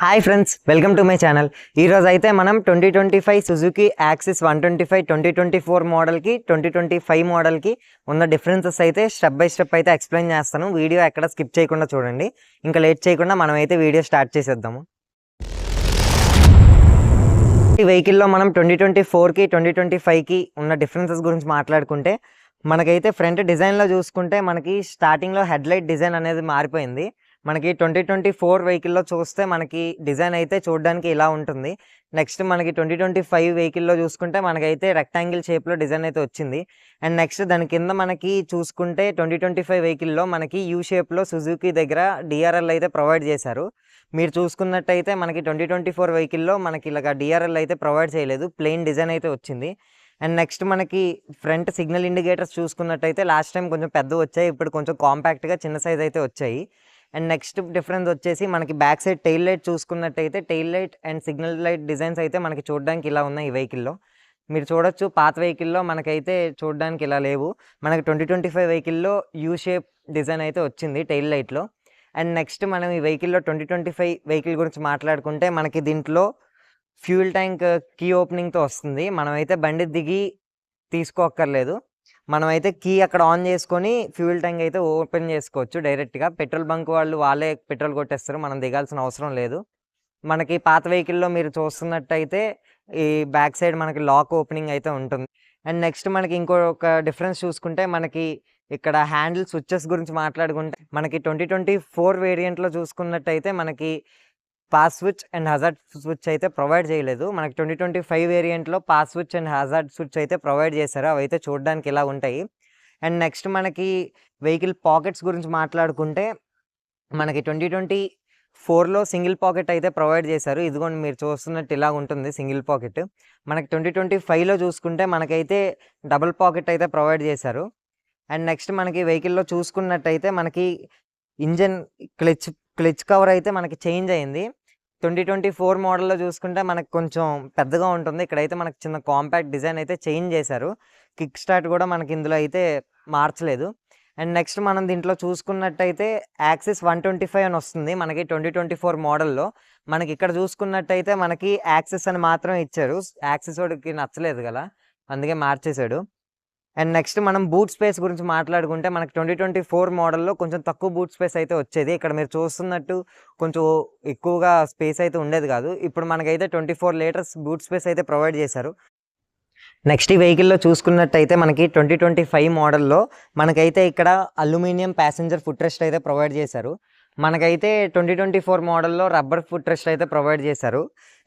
Hi friends, welcome to my channel. ఈరోజు అయితే మనం 2025 సుజుకి యాక్సిస్ 125 2024 మోడల్కి 2025 మోడల్కి ఉన్న డిఫరెన్సెస్ అయితే స్టెప్ బై స్టెప్ అయితే ఎక్స్ప్లెయిన్ చేస్తాను. వీడియో ఎక్కడ స్కిప్ చేయకుండా చూడండి. ఇంకా లేట్ చేయకుండా మనం అయితే వీడియో స్టార్ట్ చేసేద్దాము. ఈ వెహికల్లో మనం 2024కి 2025కి ఉన్న డిఫరెన్సెస్ గురించి మాట్లాడుకుంటే మనకైతే ఫ్రంట్ డిజైన్లో చూసుకుంటే మనకి స్టార్టింగ్లో హెడ్లైట్ డిజైన్ అనేది మారిపోయింది. మనకి 2024 వెహికల్లో చూస్తే మనకి డిజైన్ అయితే చూడడానికి ఇలా ఉంటుంది. నెక్స్ట్ మనకి 2025 వెహికల్లో చూసుకుంటే మనకైతే రెక్టాంగిల్ షేప్లో డిజైన్ అయితే వచ్చింది. అండ్ నెక్స్ట్ దాని కింద మనకి చూసుకుంటే 2025 వెహికల్లో మనకి యూ షేప్లో సుజుకి దగ్గర డిఆర్ఎల్ అయితే ప్రొవైడ్ చేశారు. మీరు చూసుకున్నట్టయితే మనకి 2024 వెహికల్లో మనకి ఇలాగ డిఆర్ఎల్ అయితే ప్రొవైడ్ చేయలేదు, ప్లెయిన్ డిజైన్ అయితే వచ్చింది. అండ్ నెక్స్ట్ మనకి ఫ్రంట్ సిగ్నల్ ఇండికేటర్స్ చూసుకున్నట్టయితే లాస్ట్ టైం కొంచెం పెద్ద వచ్చాయి, ఇప్పుడు కొంచెం కాంపాక్ట్గా చిన్న సైజ్ అయితే వచ్చాయి. అండ్ నెక్స్ట్ డిఫరెన్స్ వచ్చేసి మనకి బ్యాక్ సైడ్ టెయిల్ లైట్ చూసుకున్నట్టయితే tail light and signal light designs అయితే మనకి చూడడానికి ఇలా ఉన్నాయి. ఈ వెహికల్లో మీరు చూడొచ్చు, పాత వెహికల్లో మనకైతే చూడడానికి ఇలా లేవు. మనకి 2025 వెహికల్లో యూ షేప్ డిజైన్ అయితే వచ్చింది టెయిల్ లైట్లో. అండ్ నెక్స్ట్ మనం ఈ వెహికల్లో 2025 వెహికల్ గురించి మాట్లాడుకుంటే మనకి దీంట్లో ఫ్యూయల్ ట్యాంక్ కీ ఓపెనింగ్తో వస్తుంది. మనమైతే బండి దిగి తీసుకోక్కర్లేదు, మనమైతే కీ అక్కడ ఆన్ చేసుకొని ఫ్యూయల్ ట్యాంక్ అయితే ఓపెన్ చేసుకోవచ్చు డైరెక్ట్గా. పెట్రోల్ బంక్ వాళ్ళే పెట్రోల్ కొట్టేస్తారు, మనం దిగాల్సిన అవసరం లేదు. మనకి పాత వెహికల్లో మీరు చూస్తున్నట్టయితే ఈ బ్యాక్ సైడ్ మనకి లాక్ ఓపెనింగ్ అయితే ఉంటుంది. అండ్ నెక్స్ట్ మనకి ఇంకొక డిఫరెన్స్ చూసుకుంటే మనకి ఇక్కడ హ్యాండిల్ స్విచ్చెస్ గురించి మాట్లాడుకుంటే మనకి 2024 వేరియంట్లో చూసుకున్నట్టయితే మనకి pass switch and hazard switch అయితే ప్రొవైడ్ చేయలేదు. మనకి 2025 వేరియంట్లో pass switch and hazard switch అయితే ప్రొవైడ్ చేశారు. అవి అయితే చూడడానికి ఇలా ఉంటాయి. అండ్ నెక్స్ట్ మనకి వెహికల్ పాకెట్స్ గురించి మాట్లాడుకుంటే మనకి 2024లో సింగిల్ పాకెట్ అయితే ప్రొవైడ్ చేశారు. ఇదిగోండి మీరు చూస్తున్నట్టు ఇలా ఉంటుంది సింగిల్ పాకెట్. మనకి 2025లో చూసుకుంటే మనకైతే డబుల్ పాకెట్ అయితే ప్రొవైడ్ చేశారు. అండ్ నెక్స్ట్ మనకి వెహికల్లో చూసుకున్నట్టయితే మనకి ఇంజన్ క్లచ్ కవర్ అయితే మనకి చేంజ్ అయింది. 2024 మోడల్లో చూసుకుంటే మనకు కొంచెం పెద్దగా ఉంటుంది, ఇక్కడైతే మనకి చిన్న కాంపాక్ట్ డిజైన్ అయితే చేంజ్ చేశారు. కిక్ స్టార్ట్ కూడా మనకి ఇందులో అయితే మార్చలేదు. అండ్ నెక్స్ట్ మనం దీంట్లో చూసుకున్నట్టయితే యాక్సిస్ 125 అని వస్తుంది మనకి 2024 మోడల్లో. మనకి ఇక్కడ చూసుకున్నట్టయితే మనకి యాక్సిస్ అని మాత్రం ఇచ్చారు, యాక్సిస్ వాడికి నచ్చలేదు కదా, అందుకే మార్చేశాడు. అండ్ నెక్స్ట్ మనం బూట్ స్పేస్ గురించి మాట్లాడుకుంటే మనకి 2024 మోడల్లో కొంచెం తక్కువ బూట్ స్పేస్ అయితే వచ్చేది. ఇక్కడ మీరు చూస్తున్నట్టు కొంచెం ఎక్కువగా స్పేస్ అయితే ఉండేది కాదు. ఇప్పుడు మనకైతే 24 లీటర్స్ బూట్ స్పేస్ అయితే ప్రొవైడ్ చేశారు. నెక్స్ట్ ఈ వెహికల్లో చూసుకున్నట్టయితే మనకి 2025 మోడల్లో మనకైతే ఇక్కడ అల్యూమినియం ప్యాసింజర్ ఫుట్ రెస్ట్ అయితే ప్రొవైడ్ చేశారు. మనకైతే 2024 మోడల్లో రబ్బర్ ఫుట్ రెస్ట్ అయితే ప్రొవైడ్ చేశారు.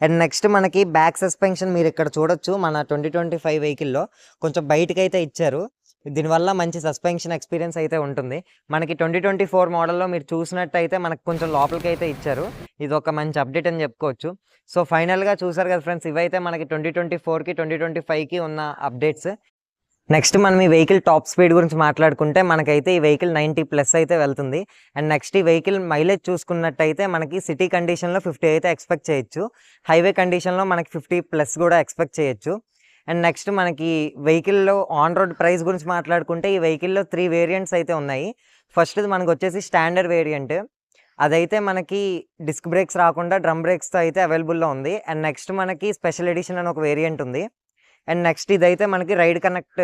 అండ్ నెక్స్ట్ మనకి బ్యాక్ సస్పెన్షన్ మీరు ఇక్కడ చూడొచ్చు, మన 2025 వెహికల్లో కొంచెం బయటకైతే ఇచ్చారు. దీనివల్ల మంచి సస్పెన్షన్ ఎక్స్పీరియన్స్ అయితే ఉంటుంది. మనకి 2024 మోడల్లో మీరు చూసినట్టయితే మనకు కొంచెం లోపలికి అయితే ఇచ్చారు. ఇది ఒక మంచి అప్డేట్ అని చెప్పుకోవచ్చు. సో ఫైనల్గా చూసారు కదా ఫ్రెండ్స్, ఇవైతే మనకి 2024కి 2025కి ఉన్న అప్డేట్స్. నెక్స్ట్ మనం ఈ వెహికల్ టాప్ స్పీడ్ గురించి మాట్లాడుకుంటే మనకైతే ఈ వెహికల్ 90+ అయితే వెళ్తుంది. అండ్ నెక్స్ట్ ఈ వెహికల్ మైలేజ్ చూసుకున్నట్టయితే మనకి సిటీ కండిషన్లో 50 అయితే ఎక్స్పెక్ట్ చేయొచ్చు, హైవే కండిషన్లో మనకి 50+ కూడా ఎక్స్పెక్ట్ చేయొచ్చు. అండ్ నెక్స్ట్ మనకి వెహికల్లో ఆన్ రోడ్ ప్రైస్ గురించి మాట్లాడుకుంటే ఈ వెహికల్లో 3 వేరియంట్స్ అయితే ఉన్నాయి. ఫస్ట్ది మనకు వచ్చేసి స్టాండర్డ్ వేరియంట్, అదైతే మనకి డిస్క్ బ్రేక్స్ రాకుండా డ్రమ్ బ్రేక్స్తో అయితే అవైలబుల్లో ఉంది. అండ్ నెక్స్ట్ మనకి స్పెషల్ ఎడిషన్ అని ఒక వేరియంట్ ఉంది. అండ్ నెక్స్ట్ ఇదైతే మనకి రైడ్ కనెక్ట్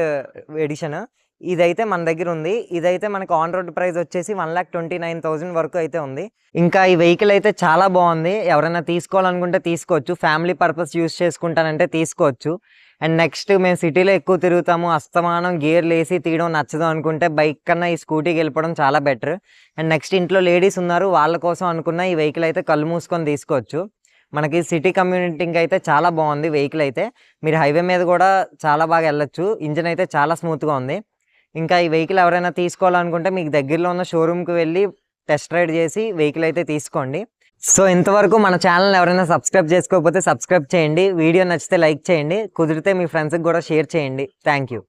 ఎడిషన్, ఇదైతే మన దగ్గర ఉంది. ఇదైతే మనకి ఆన్ రోడ్ ప్రైస్ వచ్చేసి 1,29,000 వరకు అయితే ఉంది. ఇంకా ఈ వెహికల్ అయితే చాలా బాగుంది, ఎవరైనా తీసుకోవాలనుకుంటే తీసుకోవచ్చు, ఫ్యామిలీ పర్పస్ యూస్ చేసుకుంటానంటే తీసుకోవచ్చు. అండ్ నెక్స్ట్ మేము సిటీలో ఎక్కువ తిరుగుతాము, అస్తమానం గేర్లు వేసి తీయడం నచ్చదు అనుకుంటే బైక్ కన్నా ఈ స్కూటీకి వెళ్ళిపోవడం చాలా బెటర్. అండ్ నెక్స్ట్ ఇంట్లో లేడీస్ ఉన్నారు, వాళ్ళ కోసం అనుకున్న ఈ వెహికల్ అయితే కళ్ళు మూసుకొని తీసుకోవచ్చు. మనకి సిటీ కమ్యూనిటీకి అయితే చాలా బాగుంది వెహికల్ అయితే, మీరు హైవే మీద కూడా చాలా బాగా వెళ్ళొచ్చు. ఇంజిన్ అయితే చాలా స్మూత్గా ఉంది. ఇంకా ఈ వెహికల్ ఎవరైనా తీసుకోవాలనుకుంటే మీకు దగ్గరలో ఉన్న షోరూమ్కి వెళ్ళి టెస్ట్ రైడ్ చేసి వెహికల్ అయితే తీసుకోండి. సో ఇంతవరకు మన ఛానల్ ఎవరైనా సబ్స్క్రైబ్ చేసుకోకపోతే సబ్స్క్రైబ్ చేయండి, వీడియో నచ్చితే లైక్ చేయండి, కుదిరితే మీ ఫ్రెండ్స్కి కూడా షేర్ చేయండి. Thank you.